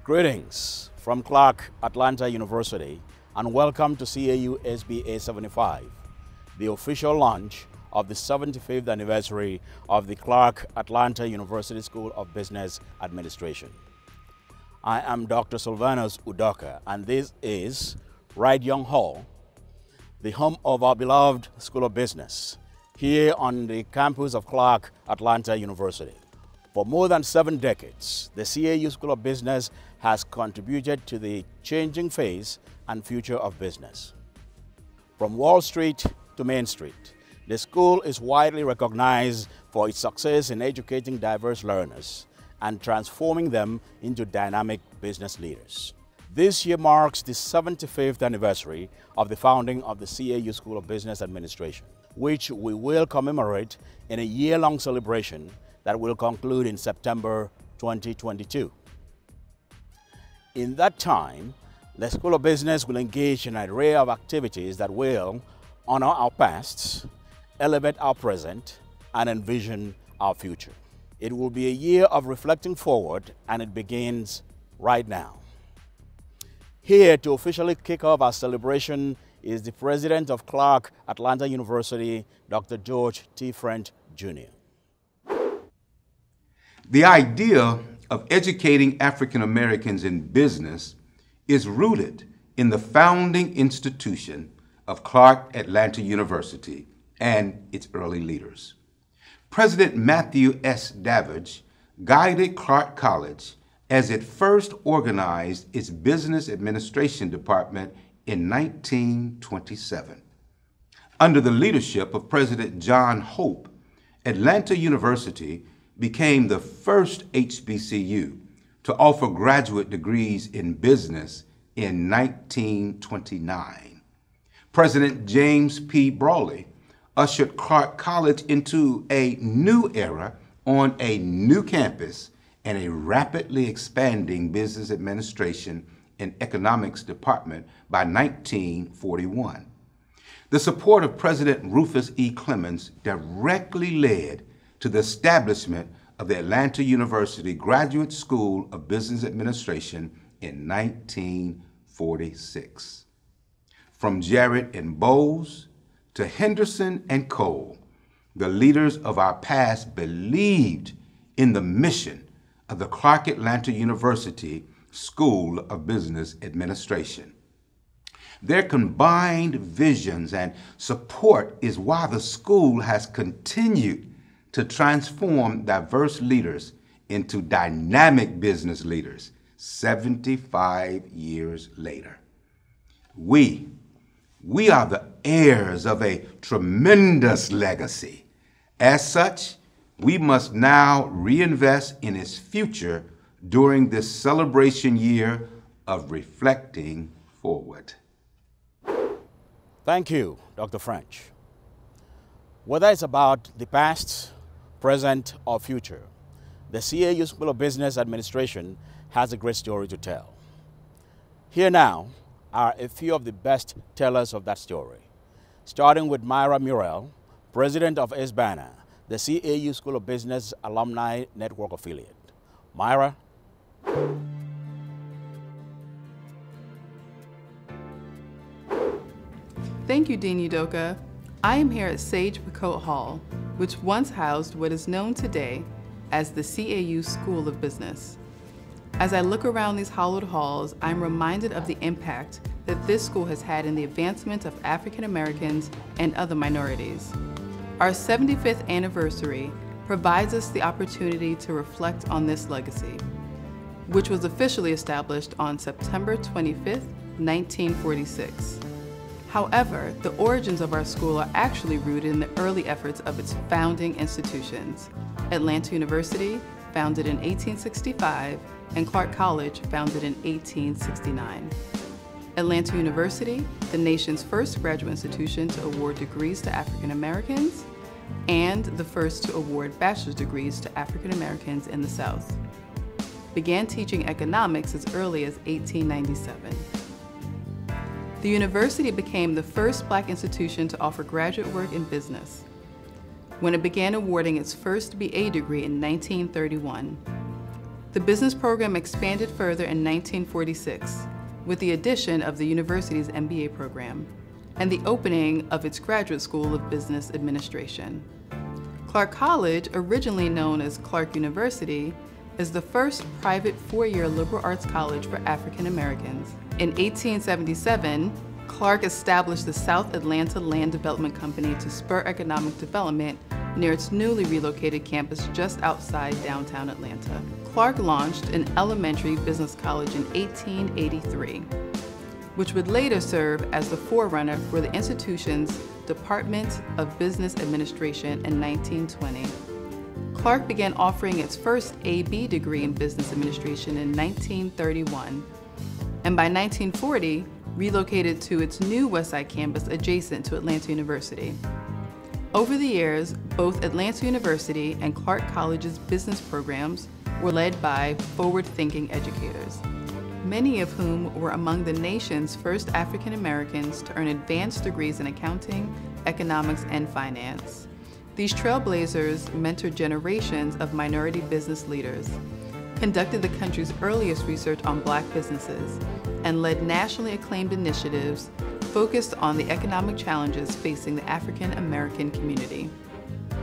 Greetings from Clark Atlanta University and welcome to CAU SBA 75, the official launch of the 75th anniversary of the Clark Atlanta University School of Business Administration. I am Dr. Sylvanus Udoka and this is Wright Young Hall, the home of our beloved School of Business, here on the campus of Clark Atlanta University. For more than 7 decades, the CAU School of Business has contributed to the changing face and future of business. From Wall Street to Main Street, the school is widely recognized for its success in educating diverse learners and transforming them into dynamic business leaders. This year marks the 75th anniversary of the founding of the CAU School of Business Administration, which we will commemorate in a year-long celebration that will conclude in September 2022. In that time, the School of Business will engage in an array of activities that will honor our past, elevate our present, and envision our future. It will be a year of reflecting forward, and it begins right now. Here to officially kick off our celebration is the President of Clark Atlanta University, Dr. George T. French, Jr. The idea of educating African Americans in business is rooted in the founding institution of Clark Atlanta University and its early leaders. President Matthew S. Davidge guided Clark College as it first organized its business administration department in 1927. Under the leadership of President John Hope, Atlanta University became the first HBCU to offer graduate degrees in business in 1929. President James P. Brawley ushered Clark College into a new era on a new campus and a rapidly expanding business administration and economics department by 1941. The support of President Rufus E. Clemens directly led to the establishment of the Atlanta University Graduate School of Business Administration in 1946. From Jarrett and Bowles to Henderson and Cole, the leaders of our past believed in the mission of the Clark Atlanta University School of Business Administration. Their combined visions and support is why the school has continued to transform diverse leaders into dynamic business leaders 75 years later. We are the heirs of a tremendous legacy. As such, we must now reinvest in its future during this celebration year of reflecting forward. Thank you, Dr. French. Whether it's about the past, present, or future, the CAU School of Business Administration has a great story to tell. Here now are a few of the best tellers of that story, starting with Myra Murrell, President of SBANA, the CAU School of Business Alumni Network affiliate. Myra? Thank you, Dean Udoka. I am here at Sage Picote Hall, which once housed what is known today as the CAU School of Business. As I look around these hallowed halls, I'm reminded of the impact that this school has had in the advancement of African Americans and other minorities. Our 75th anniversary provides us the opportunity to reflect on this legacy, which was officially established on September 25th, 1946. However, the origins of our school are actually rooted in the early efforts of its founding institutions. Atlanta University, founded in 1865, and Clark College, founded in 1869. Atlanta University, the nation's first graduate institution to award degrees to African Americans, and the first to award bachelor's degrees to African Americans in the South. Began teaching economics as early as 1897. The university became the first Black institution to offer graduate work in business when it began awarding its first BA degree in 1931. The business program expanded further in 1946 with the addition of the university's MBA program and the opening of its Graduate School of Business Administration. Clark College, originally known as Clark University, is the first private four-year liberal arts college for African Americans. In 1877, Clark established the South Atlanta Land Development Company to spur economic development near its newly relocated campus just outside downtown Atlanta. Clark launched an elementary business college in 1883, which would later serve as the forerunner for the institution's Department of Business Administration in 1920. Clark began offering its first A.B. degree in business administration in 1931, and by 1940, relocated to its new Westside campus adjacent to Atlanta University. Over the years, both Atlanta University and Clark College's business programs were led by forward-thinking educators, many of whom were among the nation's first African Americans to earn advanced degrees in accounting, economics, and finance. These trailblazers mentored generations of minority business leaders, conducted the country's earliest research on Black businesses, and led nationally acclaimed initiatives focused on the economic challenges facing the African American community.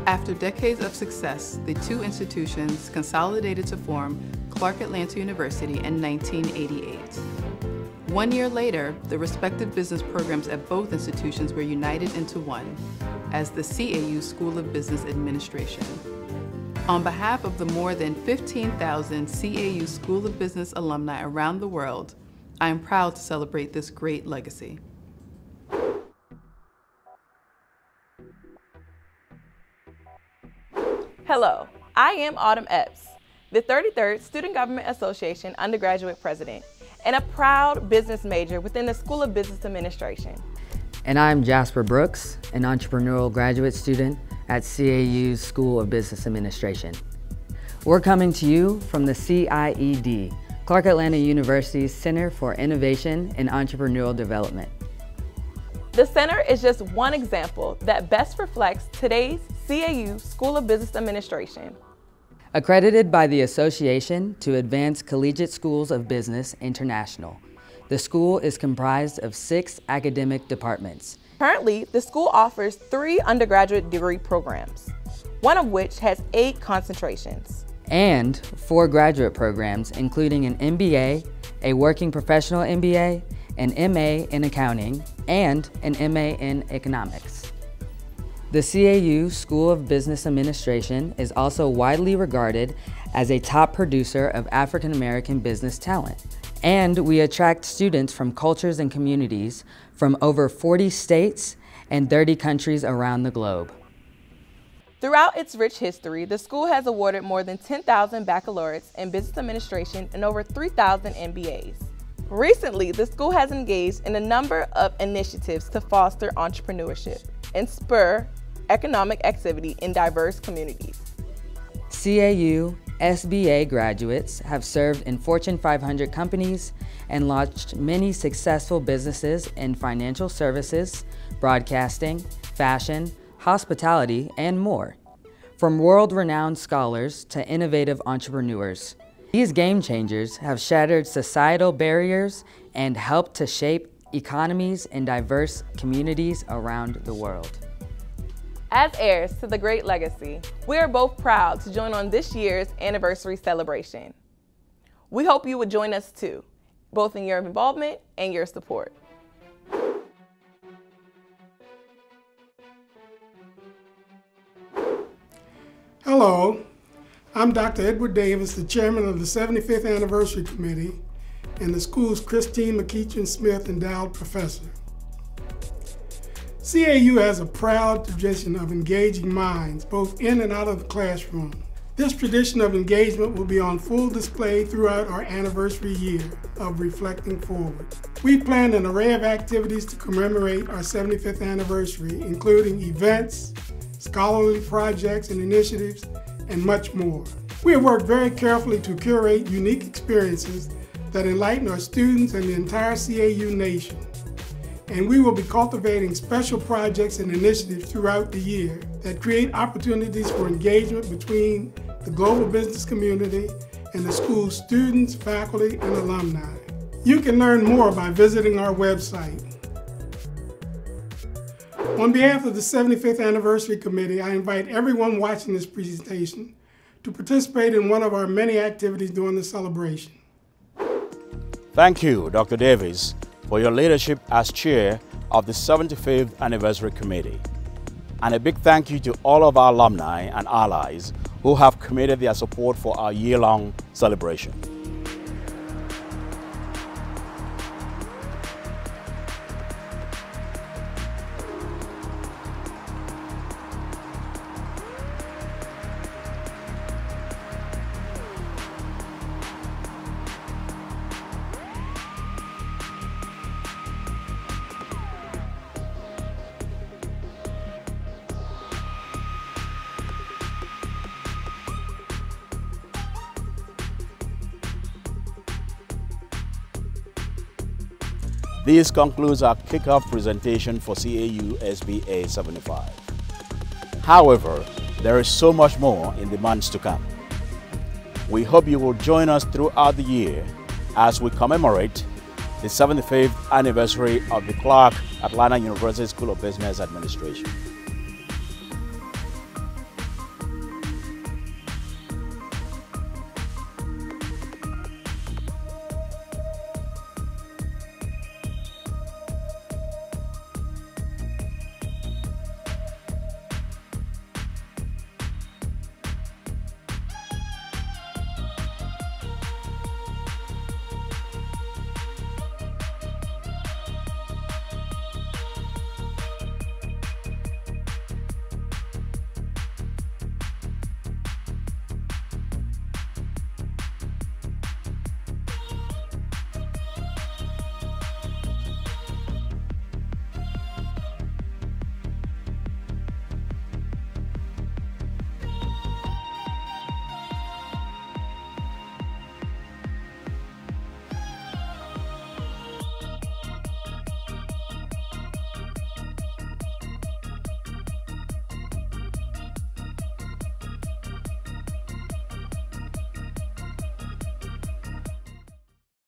After decades of success, the two institutions consolidated to form Clark Atlanta University in 1988. 1 year later, the respective business programs at both institutions were united into one as the CAU School of Business Administration. On behalf of the more than 15,000 CAU School of Business alumni around the world, I am proud to celebrate this great legacy. Hello, I am Autumn Epps, the 33rd Student Government Association undergraduate president and a proud business major within the School of Business Administration. And I'm Jasper Brooks, an entrepreneurial graduate student at CAU's School of Business Administration. We're coming to you from the CIED, Clark Atlanta University's Center for Innovation and Entrepreneurial Development. The center is just one example that best reflects today's CAU School of Business Administration. Accredited by the Association to Advance Collegiate Schools of Business International, the school is comprised of 6 academic departments. Currently, the school offers 3 undergraduate degree programs, one of which has 8 concentrations. And 4 graduate programs, including an MBA, a working professional MBA, an MA in accounting, and an MA in economics. The CAU School of Business Administration is also widely regarded as a top producer of African American business talent. And we attract students from cultures and communities from over 40 states and 30 countries around the globe. Throughout its rich history, the school has awarded more than 10,000 baccalaureates in business administration and over 3,000 MBAs. Recently, the school has engaged in a number of initiatives to foster entrepreneurship and spur economic activity in diverse communities. CAU SBA graduates have served in Fortune 500 companies and launched many successful businesses in financial services, broadcasting, fashion, hospitality, and more. From world-renowned scholars to innovative entrepreneurs, these game changers have shattered societal barriers and helped to shape economies in diverse communities around the world. As heirs to the great legacy, we are both proud to join on this year's anniversary celebration. We hope you would join us too, both in your involvement and your support. Hello, I'm Dr. Edward Davis, the chairman of the 75th Anniversary Committee and the school's Christine McEachin Smith Endowed Professor. CAU has a proud tradition of engaging minds, both in and out of the classroom. This tradition of engagement will be on full display throughout our anniversary year of Reflecting Forward. We've planned an array of activities to commemorate our 75th anniversary, including events, scholarly projects and initiatives, and much more. We have worked very carefully to curate unique experiences that enlighten our students and the entire CAU nation. And we will be cultivating special projects and initiatives throughout the year that create opportunities for engagement between the global business community and the school's students, faculty, and alumni. You can learn more by visiting our website. On behalf of the 75th Anniversary Committee, I invite everyone watching this presentation to participate in one of our many activities during the celebration. Thank you, Dr. Davis, for your leadership as chair of the 75th Anniversary Committee. And a big thank you to all of our alumni and allies who have committed their support for our year-long celebration. This concludes our kickoff presentation for CAU SBA 75. However, there is so much more in the months to come. We hope you will join us throughout the year as we commemorate the 75th anniversary of the Clark Atlanta University School of Business Administration.